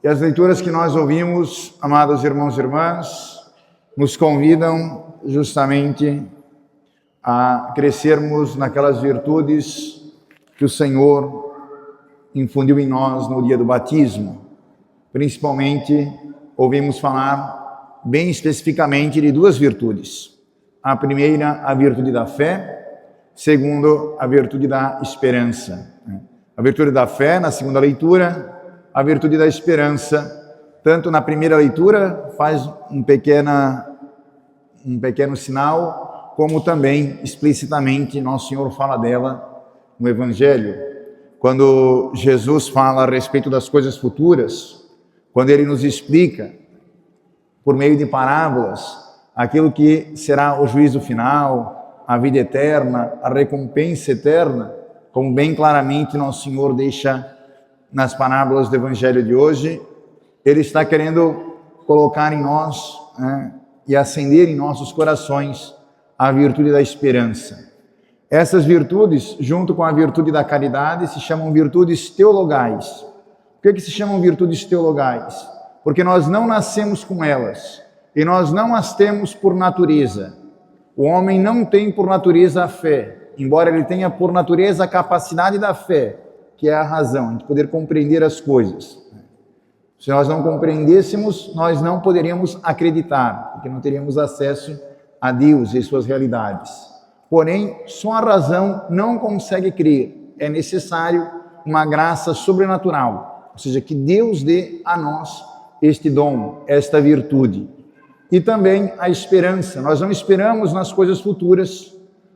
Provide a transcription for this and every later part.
E as leituras que nós ouvimos, amados irmãos e irmãs, nos convidam justamente a crescermos naquelas virtudes que o Senhor infundiu em nós no dia do batismo. Principalmente, ouvimos falar bem especificamente de duas virtudes. A primeira, a virtude da fé. Segundo, a virtude da esperança. A virtude da fé, na segunda leitura, a virtude da esperança. Tanto na primeira leitura, faz um pequeno sinal, como também explicitamente Nosso Senhor fala dela no Evangelho. Quando Jesus fala a respeito das coisas futuras, quando Ele nos explica, por meio de parábolas, aquilo que será o juízo final, a vida eterna, a recompensa eterna, como bem claramente Nosso Senhor deixa nas parábolas do Evangelho de hoje, Ele está querendo colocar em nós, e acender em nossos corações a virtude da esperança. Essas virtudes, junto com a virtude da caridade, se chamam virtudes teologais. Por que se chamam virtudes teologais? Porque nós não nascemos com elas e nós não as temos por natureza. O homem não tem por natureza a fé, embora ele tenha por natureza a capacidade da fé, que é a razão, de poder compreender as coisas. Se nós não compreendêssemos, nós não poderíamos acreditar, porque não teríamos acesso a Deus e suas realidades. Porém, só a razão não consegue crer. É necessário uma graça sobrenatural, ou seja, que Deus dê a nós este dom, esta virtude. E também a esperança. Nós não esperamos nas coisas futuras,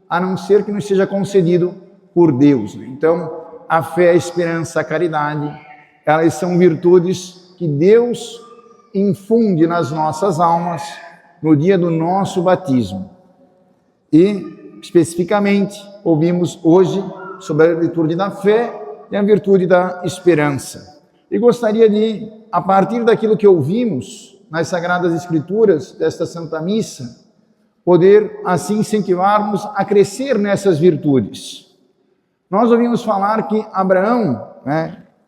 a não ser que nos seja concedido por Deus. Então, a fé, a esperança, a caridade, elas são virtudes que Deus infunde nas nossas almas no dia do nosso batismo. E, especificamente, ouvimos hoje sobre a virtude da fé e a virtude da esperança. E gostaria de, a partir daquilo que ouvimos nas Sagradas Escrituras desta Santa Missa, poder assim incentivar-nos a crescer nessas virtudes. Nós ouvimos falar que Abraão,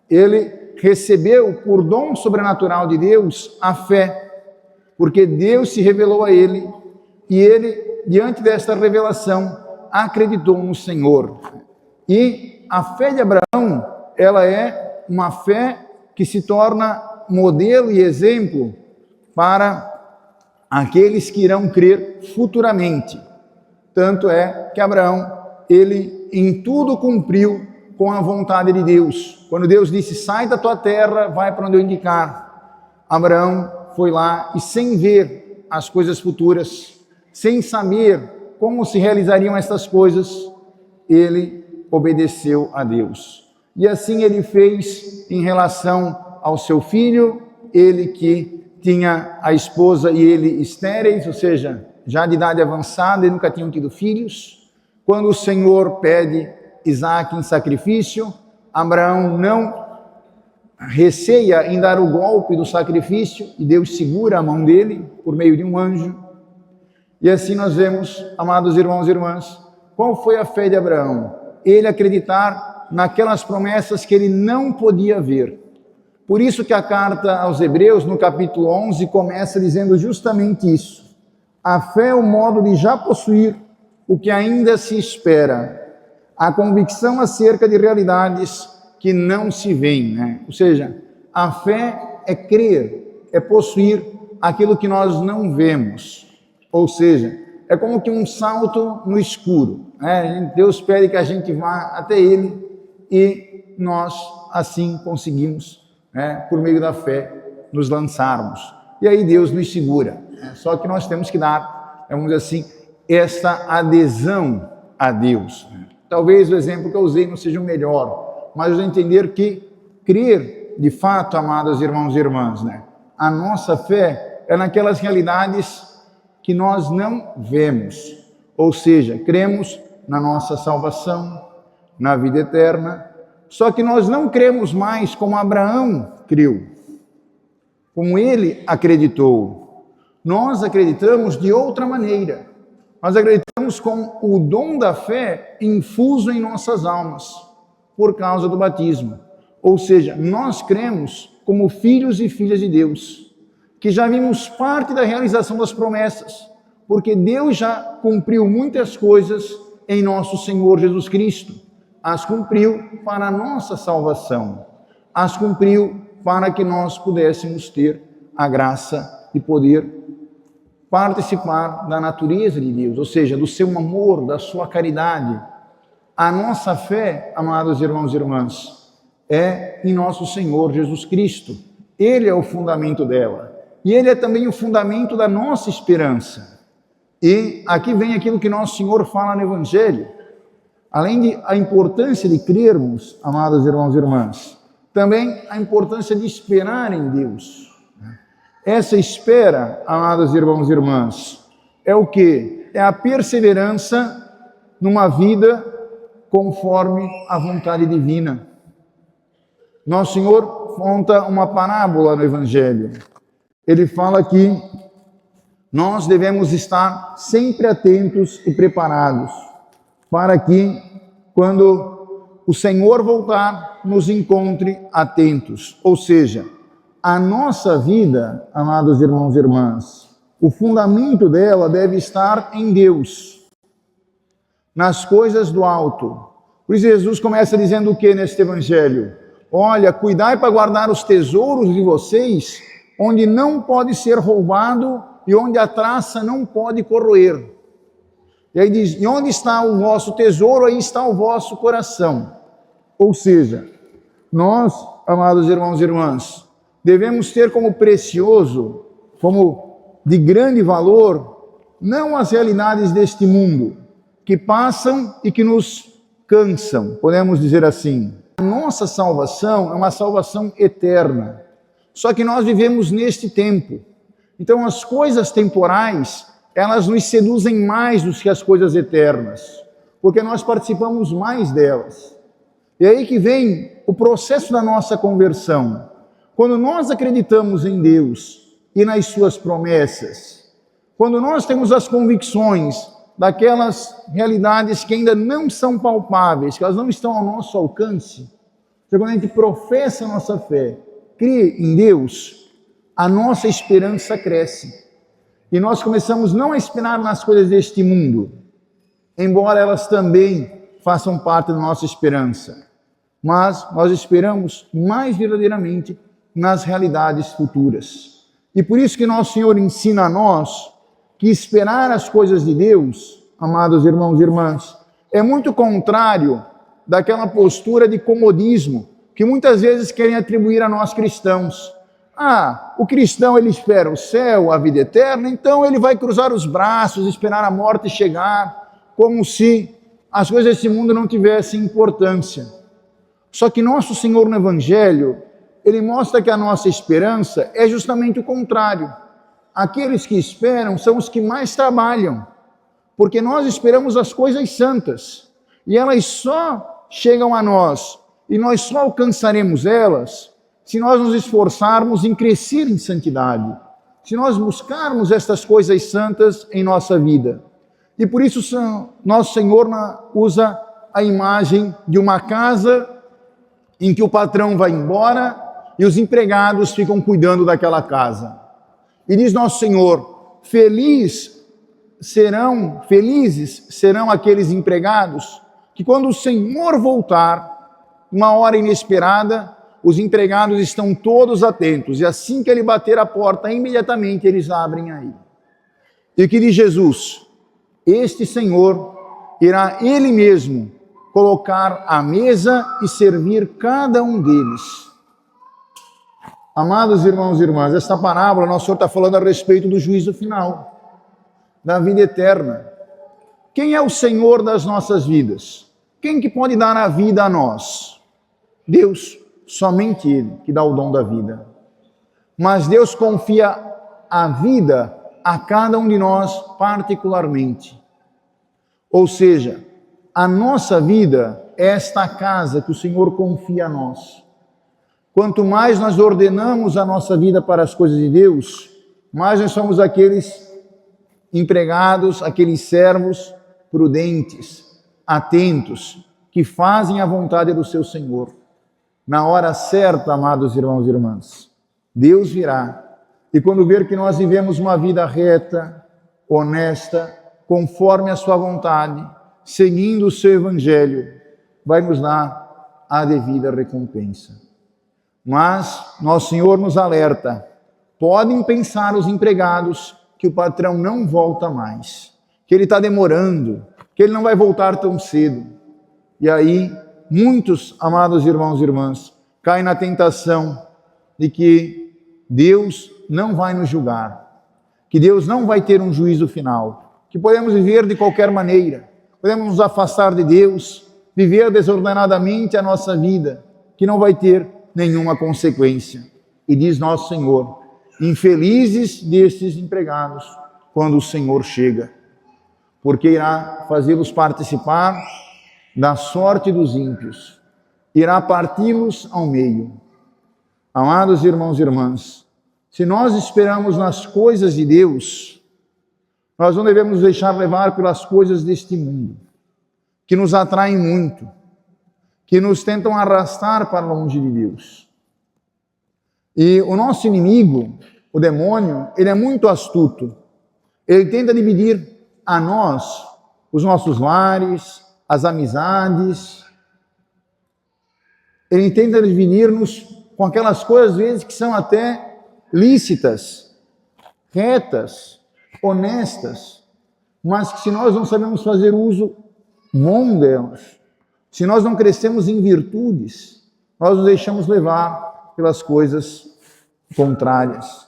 ele recebeu por dom sobrenatural de Deus a fé, porque Deus se revelou a ele e ele, diante desta revelação, acreditou no Senhor. E a fé de Abraão, ela é uma fé que se torna modelo e exemplo para aqueles que irão crer futuramente. Tanto é que Abraão, ele em tudo cumpriu com a vontade de Deus. Quando Deus disse, sai da tua terra, vai para onde eu indicar. Abraão foi lá e sem ver as coisas futuras, sem saber como se realizariam estas coisas, ele obedeceu a Deus. E assim ele fez em relação ao seu filho, ele que tinha a esposa e ele estéreis, ou seja, já de idade avançada e nunca tinham tido filhos. Quando o Senhor pede Isaac em sacrifício, Abraão não receia em dar o golpe do sacrifício e Deus segura a mão dele por meio de um anjo. E assim nós vemos, amados irmãos e irmãs, qual foi a fé de Abraão? Ele acreditar naquelas promessas que ele não podia ver. Por isso que a carta aos Hebreus, no capítulo 11, começa dizendo justamente isso. A fé é o modo de já possuir o que ainda se espera, a convicção acerca de realidades que não se veem, Ou seja, a fé é crer, é possuir aquilo que nós não vemos. Ou seja, é como que um salto no escuro, Deus pede que a gente vá até Ele e nós assim conseguimos, por meio da fé, nos lançarmos. E aí Deus nos segura. Só que nós temos que dar, vamos dizer assim, esta adesão a Deus. Talvez o exemplo que eu usei não seja o melhor, mas entender que crer, de fato, amados irmãos e irmãs, a nossa fé é naquelas realidades que nós não vemos. Ou seja, cremos na nossa salvação, na vida eterna, só que nós não cremos mais como Abraão creu, como ele acreditou. Nós acreditamos de outra maneira. Nós acreditamos com o dom da fé infuso em nossas almas, por causa do batismo. Ou seja, nós cremos como filhos e filhas de Deus, que já vimos parte da realização das promessas, porque Deus já cumpriu muitas coisas em nosso Senhor Jesus Cristo. As cumpriu para a nossa salvação, as cumpriu para que nós pudéssemos ter a graça de poder participar da natureza de Deus, ou seja, do seu amor, da sua caridade. A nossa fé, amados irmãos e irmãs, é em nosso Senhor Jesus Cristo. Ele é o fundamento dela. E Ele é também o fundamento da nossa esperança. E aqui vem aquilo que nosso Senhor fala no Evangelho. Além da importância de crermos, amados irmãos e irmãs, também a importância de esperar em Deus. Essa espera, amados irmãos e irmãs, é o quê? É a perseverança numa vida conforme a vontade divina. Nosso Senhor conta uma parábola no Evangelho. Ele fala que nós devemos estar sempre atentos e preparados para que, quando o Senhor voltar, nos encontre atentos. Ou seja, a nossa vida, amados irmãos e irmãs, o fundamento dela deve estar em Deus, nas coisas do alto. Por isso Jesus começa dizendo o que neste Evangelho? Olha, cuidai para guardar os tesouros de vocês, onde não pode ser roubado e onde a traça não pode corroer. E aí diz, e onde está o vosso tesouro, aí está o vosso coração. Ou seja, nós, amados irmãos e irmãs, devemos ter como precioso, como de grande valor, não as realidades deste mundo, que passam e que nos cansam, podemos dizer assim. A nossa salvação é uma salvação eterna, só que nós vivemos neste tempo. Então as coisas temporais, elas nos seduzem mais do que as coisas eternas, porque nós participamos mais delas. E aí que vem o processo da nossa conversão. Quando nós acreditamos em Deus e nas suas promessas, quando nós temos as convicções daquelas realidades que ainda não são palpáveis, que elas não estão ao nosso alcance, quando a gente professa a nossa fé, crê em Deus, a nossa esperança cresce. E nós começamos não a esperar nas coisas deste mundo, embora elas também façam parte da nossa esperança, mas nós esperamos mais verdadeiramente nas realidades futuras. E por isso que nosso Senhor ensina a nós que esperar as coisas de Deus, amados irmãos e irmãs, é muito contrário daquela postura de comodismo que muitas vezes querem atribuir a nós cristãos. Ah, o cristão ele espera o céu, a vida eterna, então ele vai cruzar os braços, esperar a morte chegar, como se as coisas desse mundo não tivessem importância. Só que nosso Senhor no Evangelho, ele mostra que a nossa esperança é justamente o contrário. Aqueles que esperam são os que mais trabalham, porque nós esperamos as coisas santas, e elas só chegam a nós, e nós só alcançaremos elas se nós nos esforçarmos em crescer em santidade, se nós buscarmos estas coisas santas em nossa vida. E por isso nosso Senhor usa a imagem de uma casa em que o patrão vai embora e os empregados ficam cuidando daquela casa. E diz nosso Senhor, felizes serão aqueles empregados que quando o Senhor voltar, uma hora inesperada, os empregados estão todos atentos, e assim que ele bater a porta, imediatamente eles abrem aí. E que diz Jesus, este Senhor irá Ele mesmo colocar à mesa e servir cada um deles. Amados irmãos e irmãs, esta parábola, nosso Senhor está falando a respeito do juízo final, da vida eterna. Quem é o Senhor das nossas vidas? Quem que pode dar a vida a nós? Deus. Somente Ele que dá o dom da vida. Mas Deus confia a vida a cada um de nós particularmente. Ou seja, a nossa vida é esta casa que o Senhor confia a nós. Quanto mais nós ordenamos a nossa vida para as coisas de Deus, mais nós somos aqueles empregados, aqueles servos prudentes, atentos, que fazem a vontade do seu Senhor. Na hora certa, amados irmãos e irmãs, Deus virá. E quando ver que nós vivemos uma vida reta, honesta, conforme a sua vontade, seguindo o seu evangelho, vai nos dar a devida recompensa. Mas nosso Senhor nos alerta: podem pensar os empregados que o patrão não volta mais, que ele está demorando, que ele não vai voltar tão cedo. E aí, muitos, amados irmãos e irmãs, caem na tentação de que Deus não vai nos julgar, que Deus não vai ter um juízo final, que podemos viver de qualquer maneira, podemos nos afastar de Deus, viver desordenadamente a nossa vida, que não vai ter nenhuma consequência. E diz nosso Senhor: infelizes destes empregados quando o Senhor chega, porque irá fazê-los participar da sorte dos ímpios, irá parti-los ao meio. Amados irmãos e irmãs, se nós esperamos nas coisas de Deus, nós não devemos deixar levar pelas coisas deste mundo, que nos atraem muito, que nos tentam arrastar para longe de Deus. E o nosso inimigo, o demônio, ele é muito astuto. Ele tenta dividir a nós, os nossos lares, as amizades. Ele tenta dividir-nos com aquelas coisas, às vezes, que são até lícitas, retas, honestas, mas que se nós não sabemos fazer uso bom delas, se nós não crescemos em virtudes, nós nos deixamos levar pelas coisas contrárias.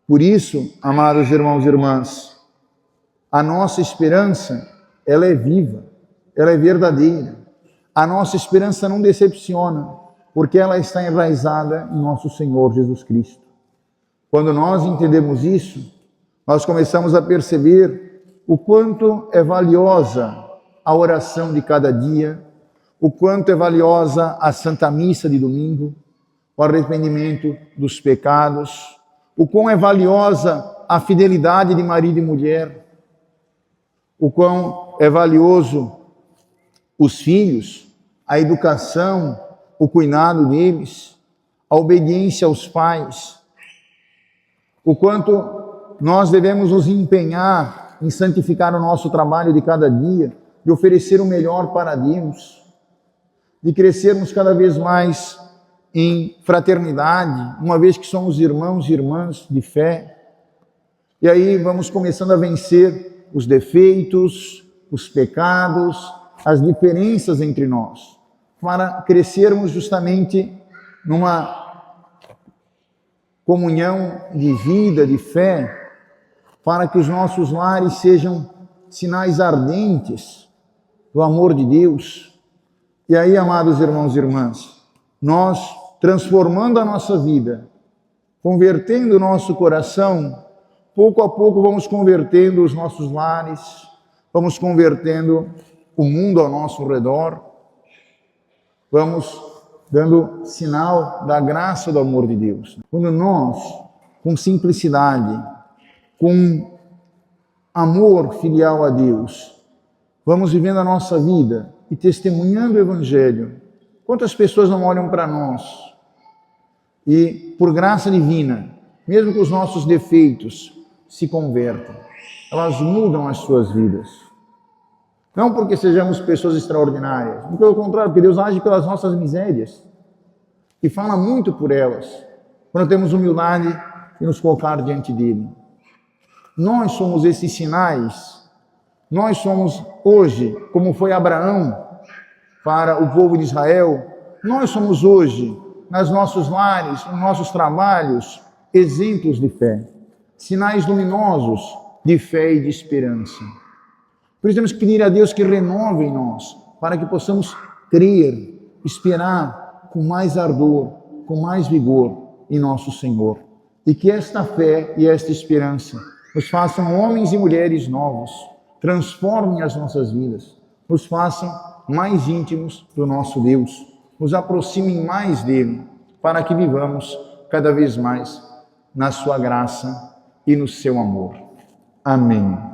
Por isso, amados irmãos e irmãs, a nossa esperança, ela é viva, ela é verdadeira. A nossa esperança não decepciona, porque ela está enraizada em nosso Senhor Jesus Cristo. Quando nós entendemos isso, nós começamos a perceber o quanto é valiosa a oração de cada dia, o quanto é valiosa a Santa Missa de domingo, o arrependimento dos pecados, o quão é valiosa a fidelidade de marido e mulher, o quão é valioso os filhos, a educação, o cuidado deles, a obediência aos pais, o quanto nós devemos nos empenhar em santificar o nosso trabalho de cada dia, de oferecer o melhor para Deus, de crescermos cada vez mais em fraternidade, uma vez que somos irmãos e irmãs de fé. E aí vamos começando a vencer os defeitos, os pecados, as diferenças entre nós, para crescermos justamente numa comunhão de vida, de fé, para que os nossos lares sejam sinais ardentes do amor de Deus. E aí, amados irmãos e irmãs, nós, transformando a nossa vida, convertendo o nosso coração, pouco a pouco vamos convertendo os nossos lares, vamos convertendo o mundo ao nosso redor, vamos dando sinal da graça do amor de Deus. Quando nós, com simplicidade, com amor filial a Deus, vamos vivendo a nossa vida e testemunhando o Evangelho, quantas pessoas não olham para nós e, por graça divina, mesmo com os nossos defeitos, se convertem, elas mudam as suas vidas. Não porque sejamos pessoas extraordinárias, pelo contrário, porque Deus age pelas nossas misérias e fala muito por elas, quando temos humildade e nos colocar diante dele. Nós somos esses sinais, nós somos hoje, como foi Abraão para o povo de Israel, nós somos hoje, nos nossos lares, nos nossos trabalhos, exemplos de fé, sinais luminosos de fé e de esperança. Por isso temos que pedir a Deus que renove em nós, para que possamos crer, esperar com mais ardor, com mais vigor em nosso Senhor. E que esta fé e esta esperança nos façam homens e mulheres novos, transformem as nossas vidas, nos façam mais íntimos do nosso Deus, nos aproximem mais dele, para que vivamos cada vez mais na sua graça e no seu amor. Amém.